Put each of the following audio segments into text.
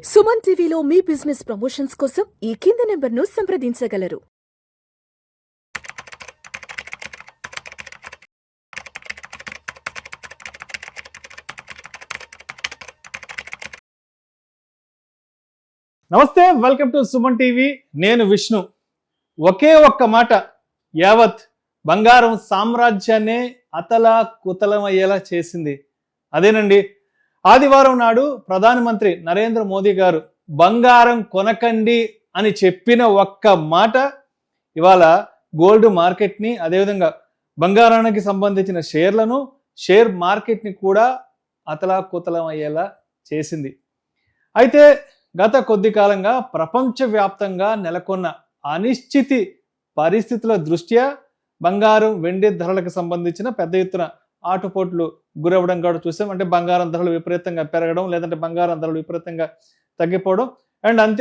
సుమన్ టీవీలో మీ business promotions కోసం ఈ కింది నెంబర్ను సంప్రదించగలరు. నమస్తే, వెల్కమ్ టు సుమన్ టీవీ. నేను విష్ణు. ఒకే ఒక్క మాట యావత్ బంగారం సామ్రాజ్యాన్నే అతలా కుతలమయ్యేలా చేసింది. అదేనండి, ఆదివారం నాడు ప్రధానమంత్రి నరేంద్ర మోదీ గారు బంగారం కొనకండి అని చెప్పిన ఒక్క మాట ఇవాళ గోల్డ్ మార్కెట్ని, అదేవిధంగా బంగారానికి సంబంధించిన షేర్ మార్కెట్ని కూడా అతలా కుతలమయ్యేలా చేసింది. అయితే గత కొద్ది కాలంగా ప్రపంచవ్యాప్తంగా నెలకొన్న అనిశ్చితి పరిస్థితుల దృష్ట్యా బంగారం, వెండి ధరలకు సంబంధించిన పెద్ద ఎత్తున ఆటుపోట్లు గురవ్వడం కూడా చూసాం. అంటే బంగారం ధరలు విపరీతంగా పెరగడం, లేదంటే బంగారం ధరలు విపరీతంగా తగ్గిపోవడం. అండ్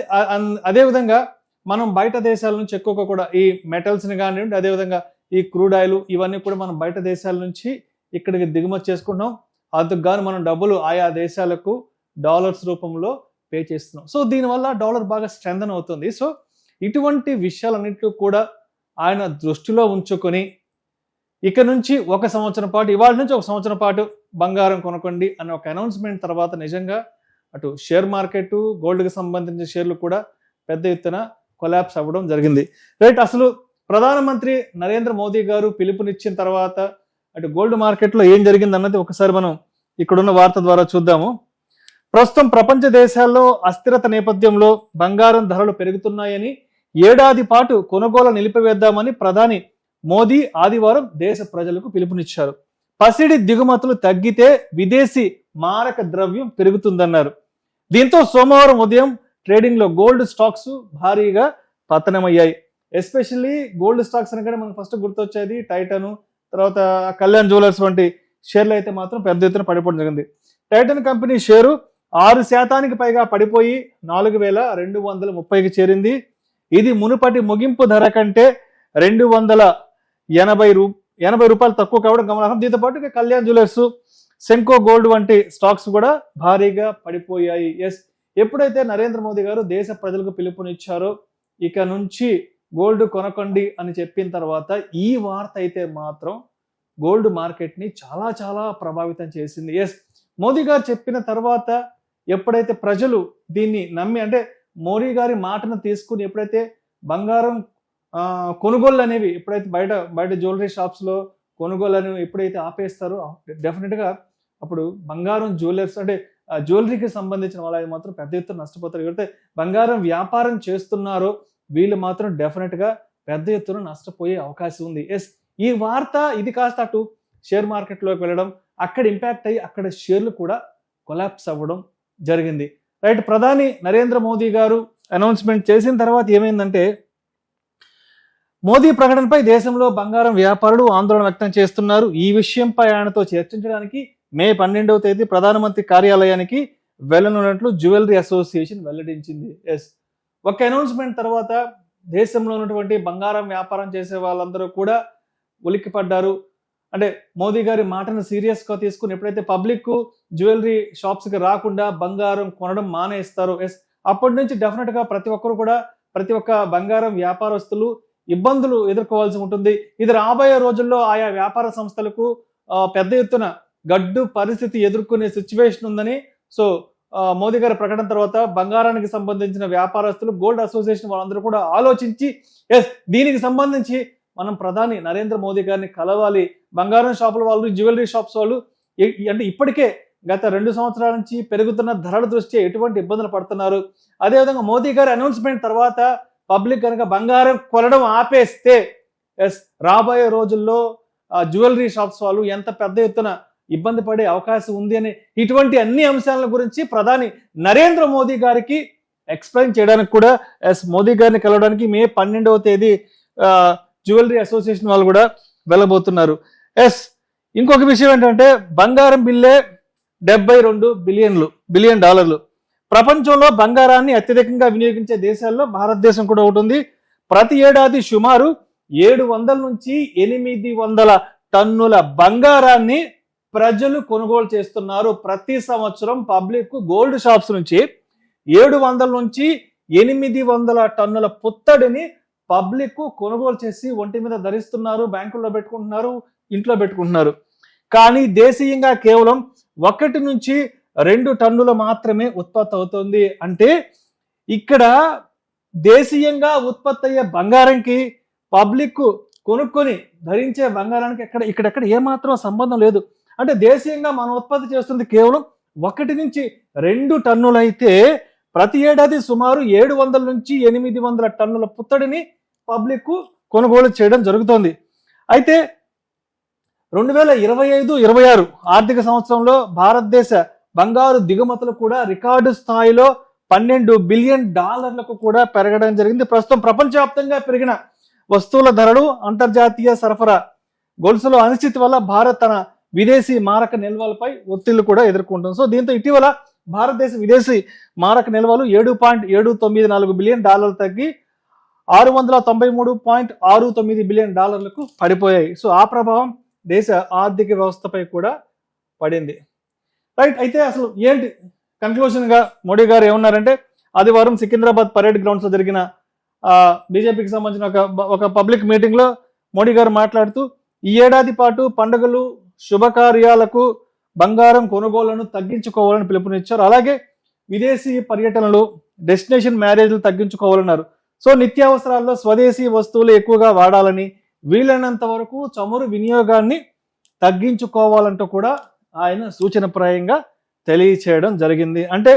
అదేవిధంగా మనం బయట దేశాల నుంచి ఎక్కువగా కూడా ఈ మెటల్స్ని కానివ్వండి, అదేవిధంగా ఈ క్రూడ్ ఆయిల్ ఇవన్నీ కూడా మనం బయట దేశాల నుంచి ఇక్కడికి దిగుమతి చేసుకుంటున్నాం. అందుకు గాను మనం డబ్బులు ఆయా దేశాలకు డాలర్స్ రూపంలో పే చేస్తున్నాం. సో దీనివల్ల డాలర్ బాగా స్ట్రెంథన్ అవుతుంది. సో ఇటువంటి విషయాలన్నింటిలో కూడా ఆయన దృష్టిలో ఉంచుకొని ఇక నుంచి ఒక సంవత్సరం పాటు, ఇవాళ నుంచి ఒక సంవత్సరం పాటు బంగారం కొనకండి అనే ఒక అనౌన్స్మెంట్ తర్వాత నిజంగా అటు షేర్ మార్కెట్, గోల్డ్కి సంబంధించిన షేర్లు కూడా పెద్ద ఎత్తున కొలాప్స్ అవ్వడం జరిగింది. రైట్, అసలు ప్రధానమంత్రి నరేంద్ర మోదీ గారు పిలుపునిచ్చిన తర్వాత అటు గోల్డ్ మార్కెట్లో ఏం జరిగింది అన్నది ఒకసారి మనం ఇక్కడున్న వార్త ద్వారా చూద్దాము. ప్రస్తుతం ప్రపంచ దేశాల్లో అస్థిరత నేపథ్యంలో బంగారం ధరలు పెరుగుతున్నాయని, ఏడాది పాటు కొనుగోలు నిలిపివేద్దామని ప్రధాని మోదీ ఆదివారం దేశ ప్రజలకు పిలుపునిచ్చారు. పసిడి దిగుమతులు తగ్గితే విదేశీ మారక ద్రవ్యం పెరుగుతుందన్నారు. దీంతో సోమవారం ఉదయం ట్రేడింగ్ లో గోల్డ్ స్టాక్స్ భారీగా పతనమయ్యాయి. ఎస్పెషల్లీ గోల్డ్ స్టాక్స్ అనగానే మనకు ఫస్ట్ గుర్తొచ్చేది టైటన్, తర్వాత కళ్యాణ్ జ్యువెలర్స్ వంటి షేర్లు అయితే మాత్రం పెద్ద ఎత్తున పడిపోవడం జరిగింది. టైటన్ కంపెనీ షేరు 6% పైగా పడిపోయి 4,230కి చేరింది. ఇది మునుపటి ముగింపు ధర కంటే 280 రూపాయలు తక్కువ కావడం గమనార్హం. దీంతో పాటు కళ్యాణ్ జ్యువెలర్స్, సెన్కో గోల్డ్ వంటి స్టాక్స్ కూడా భారీగా పడిపోయాయి. ఎప్పుడైతే నరేంద్ర మోదీ గారు దేశ ప్రజలకు పిలుపునిచ్చారో ఇక నుంచి గోల్డ్ కొనకండి అని చెప్పిన తర్వాత ఈ వార్త అయితే మాత్రం గోల్డ్ మార్కెట్ని చాలా చాలా ప్రభావితం చేసింది. మోదీ గారు చెప్పిన తర్వాత ఎప్పుడైతే ప్రజలు దీన్ని నమ్మి, అంటే మోడీ గారి మాటను తీసుకుని ఎప్పుడైతే బంగారం కొనుగోళ్ళు అనేవి ఎప్పుడైతే బయట జ్యువెలరీ షాప్స్లో కొనుగోలు అనేవి ఎప్పుడైతే ఆపేస్తారో డెఫినెట్గా అప్పుడు బంగారం జ్యువెలర్స్, అంటే జ్యువెలరీకి సంబంధించిన వాళ్ళు మాత్రం పెద్ద ఎత్తున నష్టపోతారు. ఎవరైతే బంగారం వ్యాపారం చేస్తున్నారో వీళ్ళు మాత్రం డెఫినెట్గా పెద్ద ఎత్తున నష్టపోయే అవకాశం ఉంది. ఈ వార్త ఇది కాస్త అటు షేర్ మార్కెట్లోకి వెళ్ళడం, అక్కడ ఇంపాక్ట్ అయ్యి అక్కడ షేర్లు కూడా కొలాప్స్ అవ్వడం జరిగింది. రైట్, ప్రధాని నరేంద్ర మోదీ గారు అనౌన్స్మెంట్ చేసిన తర్వాత ఏమైందంటే, మోదీ ప్రకటనపై దేశంలో బంగారం వ్యాపారులు ఆందోళన వ్యక్తం చేస్తున్నారు. ఈ విషయంపై ఆయనతో చర్చించడానికి మే 12వ తేదీ ప్రధానమంత్రి కార్యాలయానికి వెళ్ళనున్నట్లు జ్యువెలరీ అసోసియేషన్ వెల్లడించింది. ఒక అనౌన్స్మెంట్ తర్వాత దేశంలో ఉన్నటువంటి బంగారం వ్యాపారం చేసే వాళ్ళందరూ కూడా ఉలిక్కిపడ్డారు. అంటే మోదీ గారి మాటను సీరియస్గా తీసుకుని ఎప్పుడైతే పబ్లిక్ జ్యువెలరీ షాప్స్కి రాకుండా బంగారం కొనడం మానేస్తారో అప్పటి నుంచి డెఫినెట్గా ప్రతి ఒక్క బంగారం వ్యాపారస్తులు ఇబ్బందులు ఎదుర్కోవాల్సి ఉంటుంది. ఇది రాబోయే రోజుల్లో ఆయా వ్యాపార సంస్థలకు పెద్ద ఎత్తున గడ్డు పరిస్థితి ఎదుర్కొనే సిచ్యువేషన్ ఉందని మోదీ గారి ప్రకటన తర్వాత బంగారానికి సంబంధించిన వ్యాపారస్తులు, గోల్డ్ అసోసియేషన్ వాళ్ళందరూ కూడా ఆలోచించి దీనికి సంబంధించి మనం ప్రధాని నరేంద్ర మోదీ గారిని కలవాలి. బంగారం షాపుల వాళ్ళు, జ్యువెలరీ షాప్స్ వాళ్ళు అంటే ఇప్పటికే గత 2 సంవత్సరాల నుంచి పెరుగుతున్న ధరల దృష్ట్యా ఎటువంటి ఇబ్బందులు పడుతున్నారు. అదేవిధంగా మోదీ గారి అనౌన్స్మెంట్ తర్వాత పబ్లిక్ కనుక బంగారం కొనడం ఆపేస్తే రాబోయే రోజుల్లో జ్యువెలరీ షాప్స్ వాళ్ళు ఎంత పెద్ద ఎత్తున ఇబ్బంది పడే అవకాశం ఉంది అని ఇటువంటి అన్ని అంశాల గురించి ప్రధాని నరేంద్ర మోదీ గారికి ఎక్స్ప్లెయిన్ చేయడానికి కూడా మోదీ గారిని కలవడానికి మే 12వ తేదీ జ్యువెలరీ అసోసియేషన్ వాళ్ళు కూడా వెళ్ళబోతున్నారు. ఇంకొక విషయం ఏంటంటే, బంగారం బిల్లే 72 బిలియన్ డాలర్లు. ప్రపంచంలో బంగారాన్ని అత్యధికంగా వినియోగించే దేశాల్లో భారతదేశం కూడా ఒకటి ఉంది. ప్రతి ఏడాది సుమారు 700 నుంచి 800 టన్నుల బంగారాన్ని ప్రజలు కొనుగోలు చేస్తున్నారు. ప్రతి సంవత్సరం పబ్లిక్ గోల్డ్ షాప్స్ నుంచి 700 నుంచి 800 టన్నుల పుత్తడిని పబ్లిక్ కొనుగోలు చేసి ఒంటి మీద ధరిస్తున్నారు, బ్యాంకుల్లో పెట్టుకుంటున్నారు, ఇంట్లో పెట్టుకుంటున్నారు. కానీ దేశీయంగా కేవలం 1 నుంచి 2 టన్నులు మాత్రమే ఉత్పత్తి అవుతుంది. అంటే ఇక్కడ దేశీయంగా ఉత్పత్తి అయ్యే బంగారంకి పబ్లిక్ కొనుక్కొని ధరించే బంగారానికి ఇక్కడెక్కడ ఏమాత్రం సంబంధం లేదు. అంటే దేశీయంగా మనం ఉత్పత్తి చేస్తుంది కేవలం 1 నుంచి 2 టన్నులు అయితే ప్రతి ఏడాది సుమారు 700 నుంచి 800 టన్నుల పుత్తడిని పబ్లిక్ కొనుగోలు చేయడం జరుగుతోంది. అయితే 2025-26 ఆర్థిక సంవత్సరంలో భారతదేశ బంగారు దిగుమతులు కూడా రికార్డు స్థాయిలో $12 బిలియన్ కూడా పెరగడం జరిగింది. ప్రస్తుతం ప్రపంచవ్యాప్తంగా పెరిగిన వస్తువుల ధరలు, అంతర్జాతీయ సరఫరా గొలుసులో అనిశ్చితి వల్ల భారత్ తన విదేశీ మారక నిల్వలపై ఒత్తిళ్లు కూడా ఎదుర్కొంటుంది. సో దీంతో ఇటీవల భారతదేశ విదేశీ మారక నిల్వలు $7.794 బిలియన్ తగ్గి $693.69 బిలియన్ పడిపోయాయి. సో ఆ ప్రభావం దేశ ఆర్థిక వ్యవస్థపై కూడా పడింది. రైట్, అయితే అసలు ఏంటి కన్క్లూషన్ గా మోడీ గారు ఏమన్నారంటే, ఆదివారం సికింద్రాబాద్ పరేడ్ గ్రౌండ్స్ లో జరిగిన బీజేపీకి సంబంధించిన ఒక పబ్లిక్ మీటింగ్ లో మోడీ గారు మాట్లాడుతూ, ఈ ఏడాది పాటు పండుగలు, శుభకార్యాలకు బంగారం కొనుగోళ్లను తగ్గించుకోవాలని పిలుపునిచ్చారు. అలాగే విదేశీ పర్యటనలు, డెస్టినేషన్ మ్యారేజ్లు తగ్గించుకోవాలన్నారు. సో నిత్యావసరాల్లో స్వదేశీ వస్తువులు ఎక్కువగా వాడాలని, వీలైనంత వరకు చమురు వినియోగాన్ని తగ్గించుకోవాలంటూ కూడా ఆయన సూచనప్రాయంగా తెలియచేయడం జరిగింది. అంటే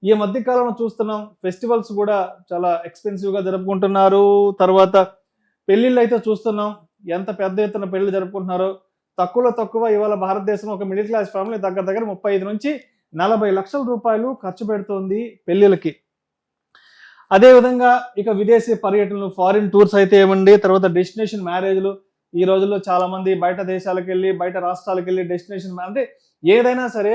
ఈ మధ్య కాలంలో చూస్తున్నాం, ఫెస్టివల్స్ కూడా చాలా ఎక్స్పెన్సివ్ గా జరుపుకుంటున్నారు. తర్వాత పెళ్లిళ్ళు అయితే చూస్తున్నాం, ఎంత పెద్ద ఎత్తున పెళ్లి జరుపుకుంటున్నారో. తక్కువ ఇవాళ భారతదేశం ఒక మిడిల్ క్లాస్ ఫ్యామిలీ దగ్గర 35 నుంచి 40 లక్షల రూపాయలు ఖర్చు పెడుతోంది పెళ్లిళ్ళకి. అదేవిధంగా ఇక విదేశీ పర్యటనలు, ఫారిన్ టూర్స్ అయితే ఏమండి, తర్వాత డెస్టినేషన్ మ్యారేజ్లు. ఈ రోజుల్లో చాలా మంది బయట దేశాలకు వెళ్ళి, బయట రాష్ట్రాలకు వెళ్ళి డెస్టినేషన్, అంటే ఏదైనా సరే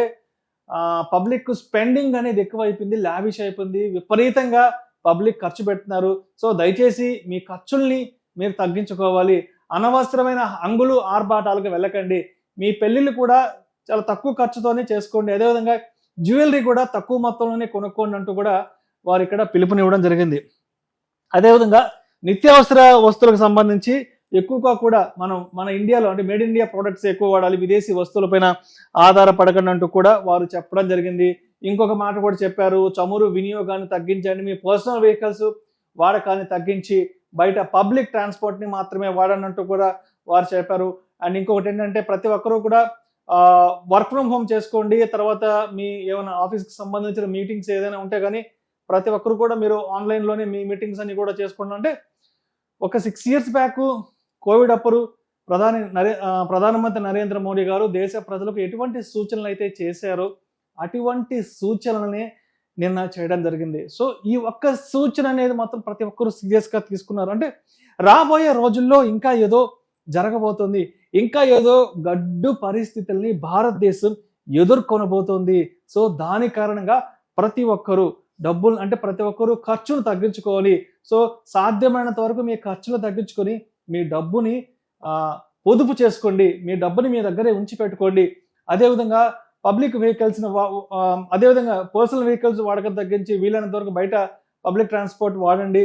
పబ్లిక్ స్పెండింగ్ అనేది ఎక్కువ అయిపోయింది, లావిష్ అయిపోయింది, విపరీతంగా పబ్లిక్ ఖర్చు పెడుతున్నారు. సో దయచేసి మీ ఖర్చుల్ని మీరు తగ్గించుకోవాలి. అనవసరమైన హంగులు ఆర్భాటాలకు వెళ్ళకండి. మీ పెళ్లిళ్ళు కూడా చాలా తక్కువ ఖర్చుతోనే చేసుకోండి. అదేవిధంగా జ్యువెలరీ కూడా తక్కువ మొత్తంలోనే కొనుక్కోండి అంటూ కూడా వారు ఇక్కడ పిలుపునివ్వడం జరిగింది. అదేవిధంగా నిత్యావసర వస్తువులకు సంబంధించి ఎక్కువగా కూడా మన ఇండియాలో, అంటే మేడ్ ఇండియా ప్రొడక్ట్స్ ఎక్కువ వాడాలి, విదేశీ వస్తువులపైన ఆధారపడకండి అంటూ కూడా వారు చెప్పడం జరిగింది. ఇంకొక మాట కూడా చెప్పారు, చమురు వినియోగాన్ని తగ్గించండి, మీ పర్సనల్ వెహికల్స్ వాడకాన్ని తగ్గించి బయట పబ్లిక్ ట్రాన్స్పోర్ట్ ని మాత్రమే వాడనంటూ కూడా వారు చెప్పారు. అండ్ ఇంకొకటి ఏంటంటే, ప్రతి ఒక్కరూ కూడా వర్క్ ఫ్రమ్ హోమ్ చేసుకోండి. తర్వాత మీ ఏమైనా ఆఫీస్కి సంబంధించిన మీటింగ్స్ ఏదైనా ఉంటే కానీ ప్రతి ఒక్కరు కూడా మీరు ఆన్లైన్లోనే మీ మీటింగ్స్ అన్ని కూడా చేసుకోండి. అంటే ఒక 6 years బ్యాక్ కోవిడ్ అప్పుడు ప్రధానమంత్రి నరేంద్ర మోడీ గారు దేశ ప్రజలకు ఎటువంటి సూచనలు అయితే చేశారో అటువంటి సూచనలనే నిన్న చేయడం జరిగింది. సో ఈ ఒక్క సూచన అనేది మాత్రం ప్రతి ఒక్కరు సీరియస్గా తీసుకున్నారు. అంటే రాబోయే రోజుల్లో ఇంకా ఏదో జరగబోతుంది, ఇంకా ఏదో గడ్డు పరిస్థితుల్ని భారతదేశం ఎదుర్కొనబోతోంది. సో దాని కారణంగా ప్రతి ఒక్కరు ప్రతి ఒక్కరు ఖర్చును తగ్గించుకోవాలి. సో సాధ్యమైనంత వరకు మీ ఖర్చులు తగ్గించుకొని మీ డబ్బుని పొదుపు చేసుకోండి, మీ డబ్బుని మీ దగ్గరే ఉంచి పెట్టుకోండి. అదేవిధంగా పబ్లిక్ వెహికల్స్, అదేవిధంగా పర్సనల్ వెహికల్స్ వాడకం తగ్గించి వీలైనంత వరకు బయట పబ్లిక్ ట్రాన్స్పోర్ట్ వాడండి.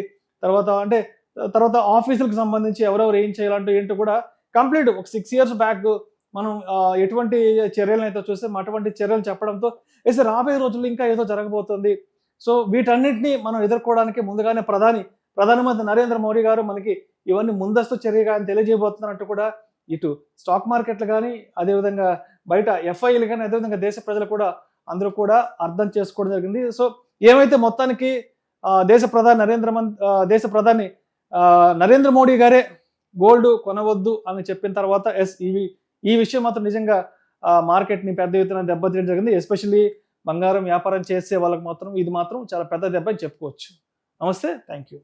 తర్వాత ఆఫీసులకు సంబంధించి ఎవరెవరు ఏం చేయాలంటూ ఏంటో కూడా కంప్లీట్ ఒక 6 years బ్యాక్ మనం ఎటువంటి చర్యలను అయితే చూస్తే అటువంటి చర్యలు చెప్పడంతో రాబోయే రోజుల్లో ఇంకా ఏదో జరగబోతుంది. సో వీటన్నిటిని మనం ఎదుర్కోవడానికి ముందుగానే ప్రధానమంత్రి నరేంద్ర మోడీ గారు మనకి ఇవన్నీ ముందస్తు చర్యగా తెలియజేయబోతున్నట్టు కూడా ఇటు స్టాక్ మార్కెట్లు కానీ, అదేవిధంగా బయట ఎఫ్ఐలు కానీ, అదేవిధంగా దేశ ప్రజలు కూడా అందరూ కూడా అర్థం చేసుకోవడం జరిగింది. సో ఏమైతే మొత్తానికి దేశ ప్రధాని నరేంద్ర మోడీ గారే గోల్డ్ కొనవద్దు అని చెప్పిన తర్వాత ఈ విషయం మాత్రం నిజంగా మార్కెట్ని పెద్ద ఎత్తున దెబ్బతీయడం జరిగింది. ఎస్పెషల్లీ బంగారం వ్యాపారం చేసే వాళ్ళకి మాత్రం ఇది మాత్రం చాలా పెద్ద దెబ్బ అని చెప్పుకోవచ్చు. నమస్తే, థ్యాంక్ యూ.